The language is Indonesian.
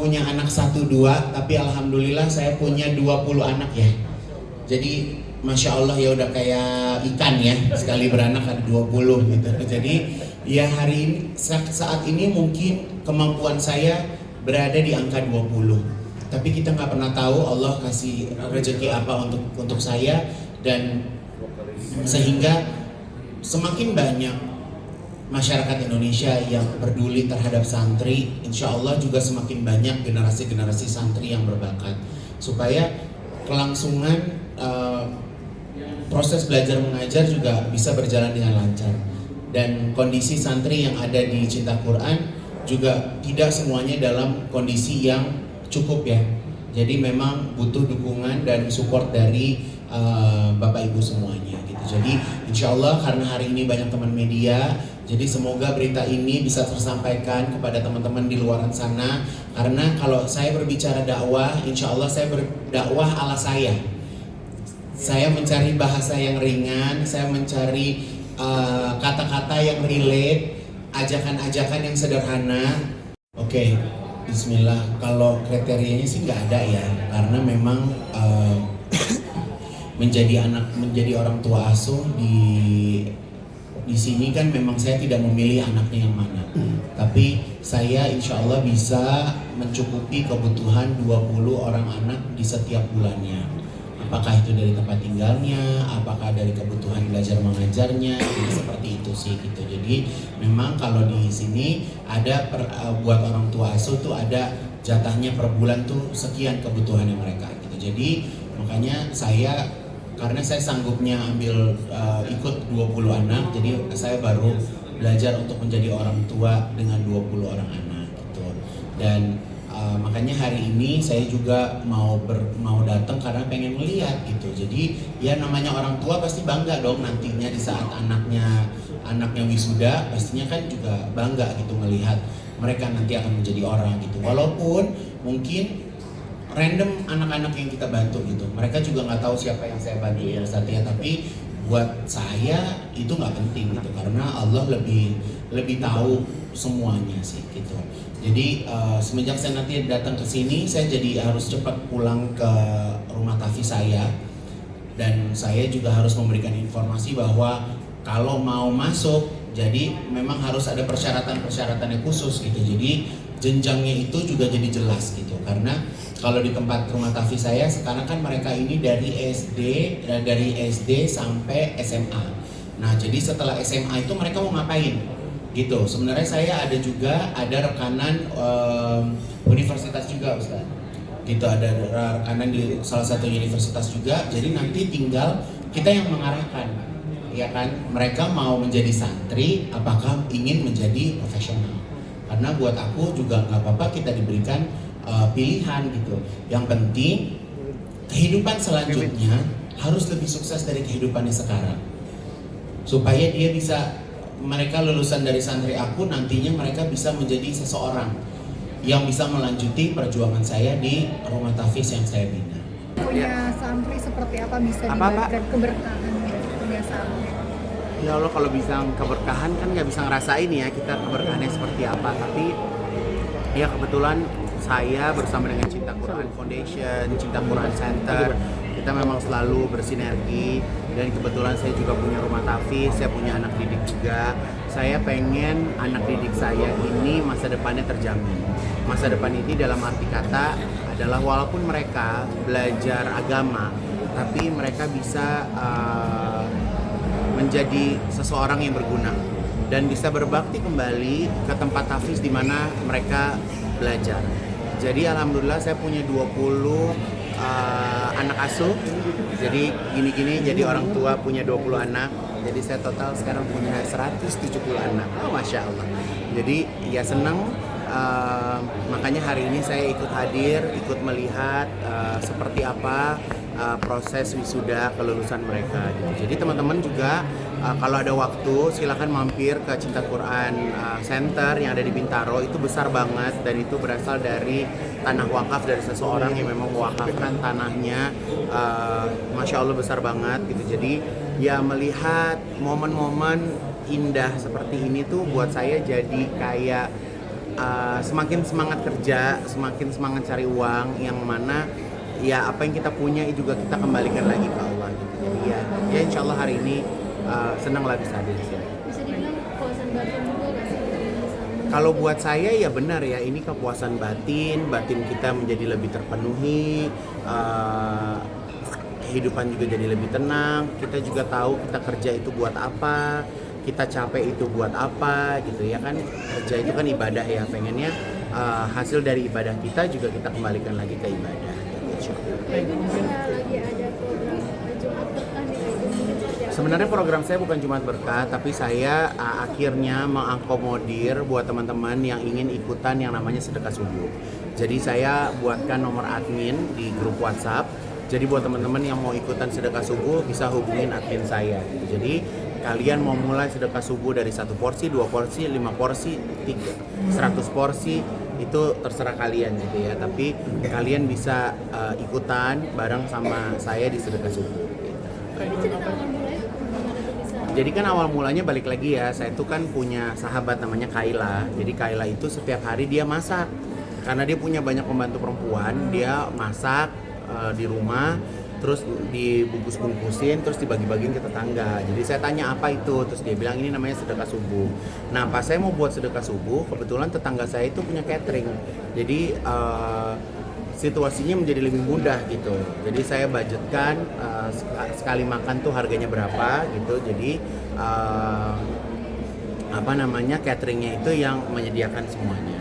punya anak 1-2, tapi alhamdulillah saya punya 20 anak ya. Jadi Masya Allah ya udah kayak ikan ya, sekali beranak ada 20 gitu. Jadi ya hari ini, saat ini mungkin kemampuan saya berada di angka 20. Tapi kita nggak pernah tahu Allah kasih rezeki apa untuk saya, dan sehingga semakin banyak masyarakat Indonesia yang peduli terhadap santri, insya Allah juga semakin banyak generasi-generasi santri yang berbakat, supaya kelangsungan proses belajar mengajar juga bisa berjalan dengan lancar. Dan kondisi santri yang ada di Cinta Quran juga tidak semuanya dalam kondisi yang cukup ya. Jadi memang butuh dukungan dan support dari Bapak Ibu semuanya gitu. Jadi insya Allah karena hari ini banyak teman media, jadi semoga berita ini bisa tersampaikan kepada teman-teman di luar sana. Karena kalau saya berbicara dakwah, insya Allah saya berdakwah ala saya. Saya mencari bahasa yang ringan, saya mencari kata-kata yang relate, ajakan-ajakan yang sederhana. Oke, Bismillah. Kalau kriterianya sih nggak ada ya, karena memang menjadi orang tua asuh di sini kan memang saya tidak memilih anaknya yang mana. Tapi saya insya Allah bisa mencukupi kebutuhan 20 orang anak di setiap bulannya. Apakah itu dari tempat tinggalnya, apakah dari kebutuhan belajar mengajarnya, seperti itu sih gitu. Jadi memang kalau di sini ada buat orang tua asuh tuh ada jatahnya per bulan tuh sekian kebutuhannya mereka gitu. Jadi makanya karena saya sanggupnya ambil ikut 20 anak, jadi saya baru belajar untuk menjadi orang tua dengan 20 orang anak gitu. Dan makanya hari ini saya juga mau datang karena pengen melihat gitu. Jadi ya namanya orang tua pasti bangga dong nantinya di saat anaknya wisuda, pastinya kan juga bangga gitu melihat mereka nanti akan menjadi orang gitu. Walaupun mungkin random anak-anak yang kita bantu gitu, mereka juga nggak tahu siapa yang saya bantu ya Satya, tapi buat saya itu nggak penting gitu, karena Allah lebih tahu semuanya sih gitu. Jadi semenjak saya nanti datang ke sini, saya jadi harus cepat pulang ke rumah tahfiz saya, dan saya juga harus memberikan informasi bahwa kalau mau masuk, jadi memang harus ada persyaratan-persyaratannya khusus gitu. Jadi jenjangnya itu juga jadi jelas gitu, karena kalau di tempat rumah tahfiz saya sekarang kan mereka ini dari SD sampai SMA. Nah jadi setelah SMA itu mereka mau ngapain gitu. Sebenarnya saya ada rekanan universitas juga Ustaz gitu, ada rekanan di salah satu universitas juga. Jadi nanti tinggal kita yang mengarahkan ya kan, mereka mau menjadi santri apakah ingin menjadi profesional. Karena buat aku juga nggak apa-apa kita diberikan pilihan gitu. Yang penting kehidupan selanjutnya harus lebih sukses dari kehidupannya sekarang, supaya dia bisa, mereka lulusan dari santri aku nantinya mereka bisa menjadi seseorang yang bisa melanjuti perjuangan saya di rumah tahfiz yang saya bina. Punya santri seperti apa bisa dibagikan keberkahan punya santri? Ya Allah, kalau bisa keberkahan kan nggak bisa ngerasain ya kita keberkahannya seperti apa. Tapi ya kebetulan saya bersama dengan Cinta Quran Foundation, Cinta Quran Center, kita memang selalu bersinergi. Dan kebetulan saya juga punya rumah tahfiz, saya punya anak didik juga. Saya pengen anak didik saya ini masa depannya terjamin. Masa depan ini dalam arti kata adalah walaupun mereka belajar agama, tapi mereka bisa menjadi seseorang yang berguna dan bisa berbakti kembali ke tempat tahfiz di mana mereka belajar. Jadi alhamdulillah saya punya 20 anak asuh. Jadi gini-gini jadi orang tua punya 20 anak. Jadi saya total sekarang punya 170 anak. Oh, Masya Allah. Jadi ya senang. Makanya hari ini saya ikut hadir, ikut melihat seperti apa proses wisuda kelulusan mereka. Jadi teman-teman juga kalau ada waktu silakan mampir ke Cinta Quran Center yang ada di Bintaro. Itu besar banget dan itu berasal dari tanah wakaf dari seseorang yang memang mewakafkan tanahnya. Masya Allah besar banget gitu. Jadi ya melihat momen-momen indah seperti ini tuh buat saya jadi kayak semakin semangat kerja, semakin semangat cari uang, yang mana ya apa yang kita punya juga kita kembalikan lagi ke Allah gitu. Jadi ya insya Allah hari ini senang lah bisa hadir di sini. Bisa dibilang kepuasan batin juga nggak sih? Kalau buat saya ya benar ya, ini kepuasan batin kita menjadi lebih terpenuhi, kehidupan juga jadi lebih tenang, kita juga tahu kita kerja itu buat apa, kita capek itu buat apa gitu ya kan. Kerja itu kan ibadah ya, pengennya hasil dari ibadah kita juga kita kembalikan lagi ke ibadah. Kayak itu bisa lagi ada program Jumat Berkah nih kayak itu mungkin seperti apa? Sebenarnya program saya bukan Jumat Berkah, tapi saya akhirnya mengakomodir buat teman-teman yang ingin ikutan yang namanya sedekah subuh. Jadi saya buatkan nomor admin di grup WhatsApp. Jadi buat teman-teman yang mau ikutan sedekah subuh bisa hubungin admin saya. Jadi kalian mau mulai sedekah subuh dari 1 porsi, 2 porsi, 5 porsi, 100 porsi, itu terserah kalian gitu ya. Tapi kalian bisa ikutan bareng sama saya di sedekah subuh. Jadi cerita awal mulanya gimana tuh bisa? Jadi kan awal mulanya balik lagi ya, saya tuh kan punya sahabat namanya Kaila. Jadi Kaila itu setiap hari dia masak. Karena dia punya banyak pembantu perempuan, dia masak di rumah, terus dibungkus-bungkusin, terus dibagi-bagiin ke tetangga. Jadi saya tanya apa itu, terus dia bilang ini namanya sedekah subuh. Nah pas saya mau buat sedekah subuh, kebetulan tetangga saya itu punya catering. Jadi situasinya menjadi lebih mudah gitu. Jadi saya budgetkan sekali makan tuh harganya berapa gitu. Jadi apa namanya cateringnya itu yang menyediakan semuanya.